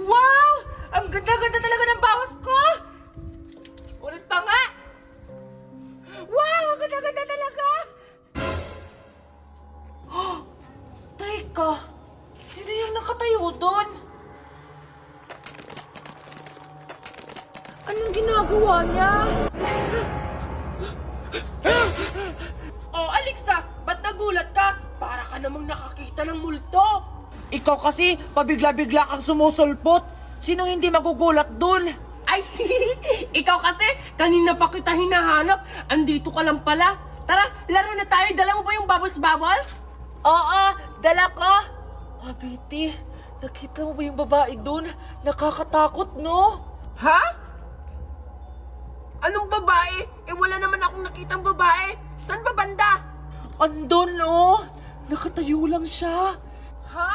Wow! Ang ganda-ganda talaga ng bawas ko! Ulit pa nga! Wow! Ang ganda-ganda talaga! Oh, teka! Sino yung nakatayo doon? Anong ginagawa niya? Oh, Alexa! Ba't nagulat ka? Para ka namang nakakita ng multo! Ikaw kasi, pabigla-bigla kang sumusulpot. Sinong hindi magugulat dun? Ay, ikaw kasi, kanina pa kita hinahanap. Andito ka lang pala. Tara, laro na tayo. Dala mo ba yung bubbles-bubbles? Oo, dala ko. Betty, nakita mo ba yung babae dun? Nakakatakot, no? Ha? Anong babae? Eh, wala naman akong nakitang babae. Saan ba banda? Andun, no? Nakatayo lang siya. Ha?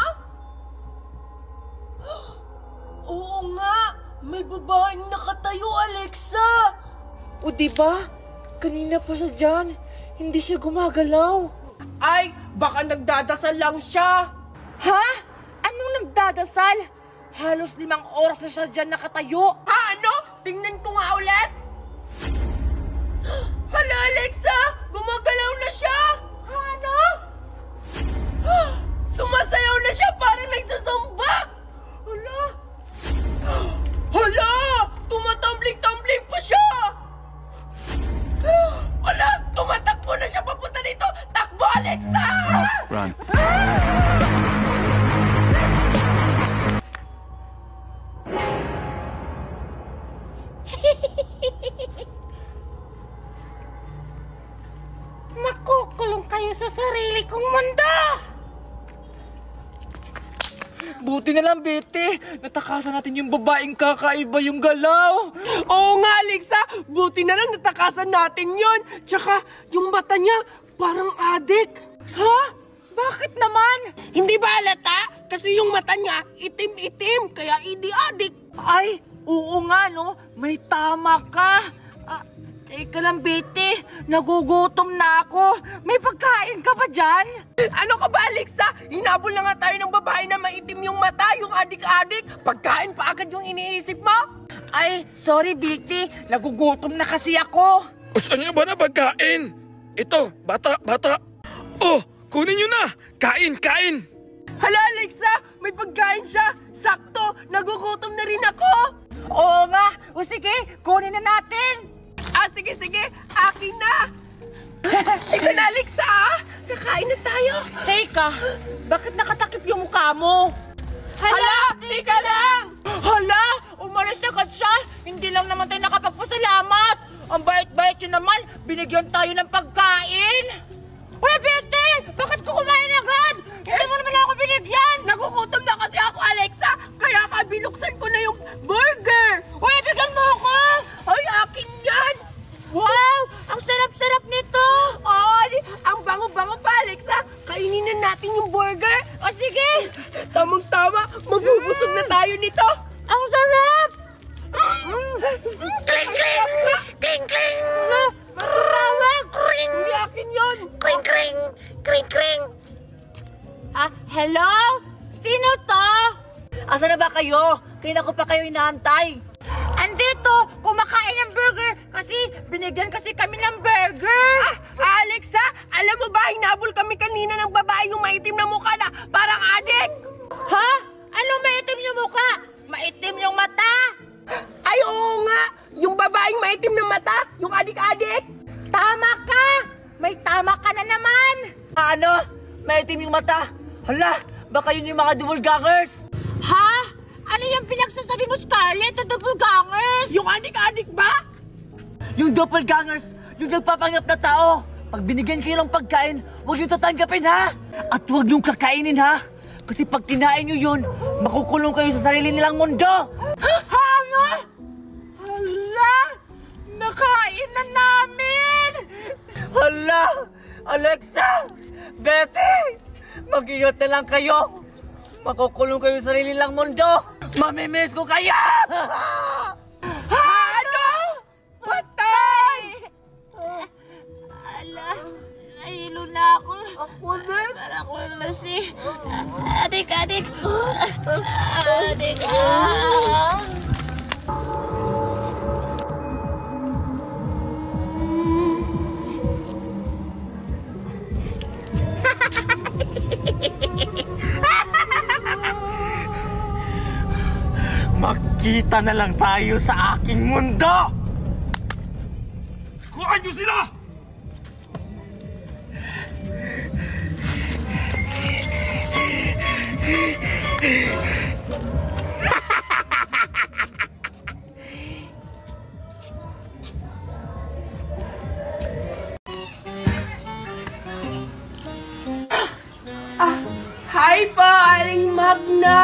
Oo nga, may babaeng nakatayo, Alexa. O diba? Kanina pa siya dyan. Hindi siya gumagalaw. Ay, baka nagdadasal lang siya. Ha? Anong nagdadasal? Halos 5 oras na siya dyan nakatayo. Ha, ano? Tingnan ko nga ulit. Hala, Alexa! Gumagalaw na siya! Ano? Sumasayaw na siya, parang nagsasamba! Hala! Hala! Tumatambling-tambling pa siya! Hala! Tumatakbo na siya papunta dito! Takbo, Alexa! Run. Makukulong kayo sa sarili kong mundo! Buti na lang, Betty. Natakasan natin yung babaeng kakaiba yung galaw. Oo nga, Alexa! Buti na lang natakasan natin yon. Tsaka, yung mata niya, parang adik. Ha? Bakit naman? Hindi ba halata? Kasi yung mata niya, itim-itim, kaya hindi adik. Ay, oo nga, no? May tama ka. Teka lang, Betty. Nagugutom na ako. May pagkain ka ba dyan? Ano ka ba, Alexa? Hinabol na nga tayo ng babae na maitim yung mata, yung adik-adik. Pagkain pa agad yung iniisip mo? Ay, sorry, Betty. Nagugutom na kasi ako. Gusto niyo ba na pagkain? Ito, bata. Oh, kunin niyo na. Kain. Hala, Alexa! May pagkain siya! Sakto! Nagugutom na rin ako! Oo nga. O sige, kunin na natin. Sige. Akin na! Ikaw na, Alexa! Kakain na tayo! Teka, bakit nakatakip yung mukha mo? Hala! Tika lang! Hala! Umalis agad siya! Hindi lang naman tayo nakapagpasalamat! Ang bait-bait yun naman! Binigyan tayo ng pagkain! Uy, Betty! Bakit ko kumain agad? Hindi mo naman ako binigyan! Nagugutom na kasi ako, Alexa! Kaya ka binuksan ko na yung burger! Uy, bigyan mo ako! Ay, akin yan! Wow! Ang sarap-sarap nito! Ay, ang bango-bango pa, Alexa! Kainin na natin yung burger! O sige! Tamang-tama! Mabubusog na tayo nito! Ang sarap! Kling, kling! Kling, kling! Marawag! Hindi akin yun! Kring, kring! Kring, kring! Hello? Sino to? Asa na ba kayo? Kaya ko pa kayo inaantay. Andito! Kumakain ng burger! Kasi binigyan kasi kami ng burger! Alexa, alam mo ba, hinabol kami kanina ng babae yung maitim na mukha na parang adik! Ha? Anong maitim yung mukha? Maitim yung mata? Ay, oo nga! Yung babaeng maitim na mata, yung adik-adik! Tama ka! May tama ka na naman! Ano? Maitim yung mata? Hala, baka yun yung mga doppelgangers! Ha? Ano yung pinagsasabi mo, Scarlett, na doppelgangers? Yung adik-adik ba? Yung doppelgangers, yung nagpapanggap na tao. Pag binigyan kayo ng pagkain, huwag yung tatanggapin, ha? At huwag yung kakainin, ha? Kasi pag kinain nyo yun, makukulong kayo sa sarili nilang mundo. Ano? Hala! Nakain na namin! Hala! Alexa! Betty! Mag-iyot na lang kayo! Makukulong kayo sa sarili nilang mundo! Mamimiss ko kayo! Ano? Patay! Ala, nahilo na ako. Ako din? Para ako kasi, adik. adik ah. Magkita na lang tayo sa aking mundo! Kuhaan niyo sila! Hi po, Aling Magna!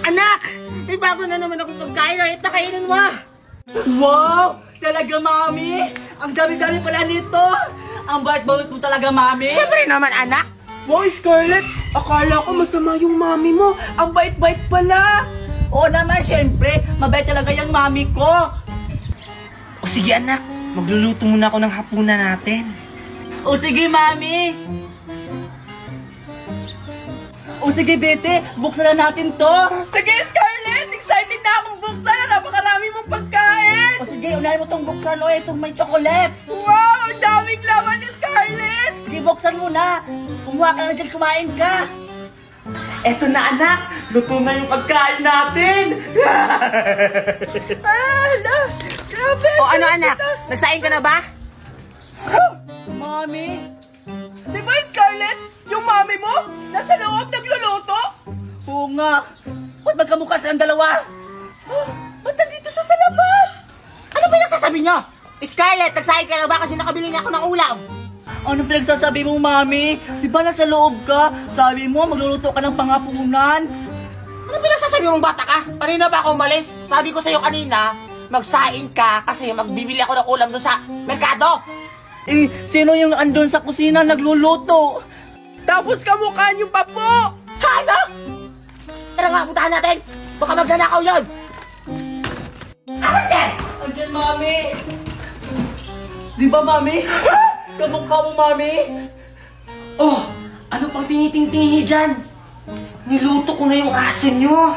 Anak! May bago na naman akong pagkain. Ayot na kainin mo! Wow! Talaga, Mami! Ang dami-dami pala nito! Ang bait-bait mo talaga, Mami! Siyempre naman, anak! Wow, Scarlett! Akala ko masama yung mami mo. Ang bait-bait pala! Oo naman, syempre! Mabait talaga yung Mami ko! O sige, anak. Magluluto muna ako ng hapunan natin. O sige, Mami! O sige, Bete! Buksan na natin to! Sige, Scarlett! Excited na akong buksan! Napakarami mong pagkain! O sige, unahin mo tong buksan o itong may chocolate! Wow! Ang daming laman ni Scarlett! Sige, buksan mo na! Kumuha ka na dyan, kumain ka! Eto na, anak! Luto na yung pagkain natin! Grabe! O ano, anak? Nagsaing ka na ba? Mami! Di ba, Scarlett? Yung mami mo? Nasa loob nagluluto? Oo nga! Ba't magkamukha silang dalawa? Ba't nandito siya sa labas? Ano ba yung nagsasabi nyo? Scarlett, nagsahin ka na ba kasi nakabili na ako ng ulam? Ano pinagsasabi mo, Mami? Di ba nasa loob ka? Sabi mo, magluluto ka ng panghapunan. Ano ba yung sasabi mong bata ka? Kanina pa ako umalis. Sabi ko sa'yo kanina, magsain ka kasi magbibili ako ng ulam doon sa merkado. Eh, sino yung andun sa kusina nagluluto? Tapos kamukha niyo pa po! Ano? Tara nga, puntahan natin. Baka magnanakaw yun. Asan yan? Andyan, Mami! Di ba, Mami? Kamukha mo, Mami? Oh! Ano pang tiniting-tingi dyan? Niluto ko na yung asin nyo!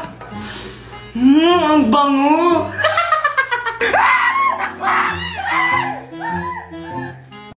Ang bango!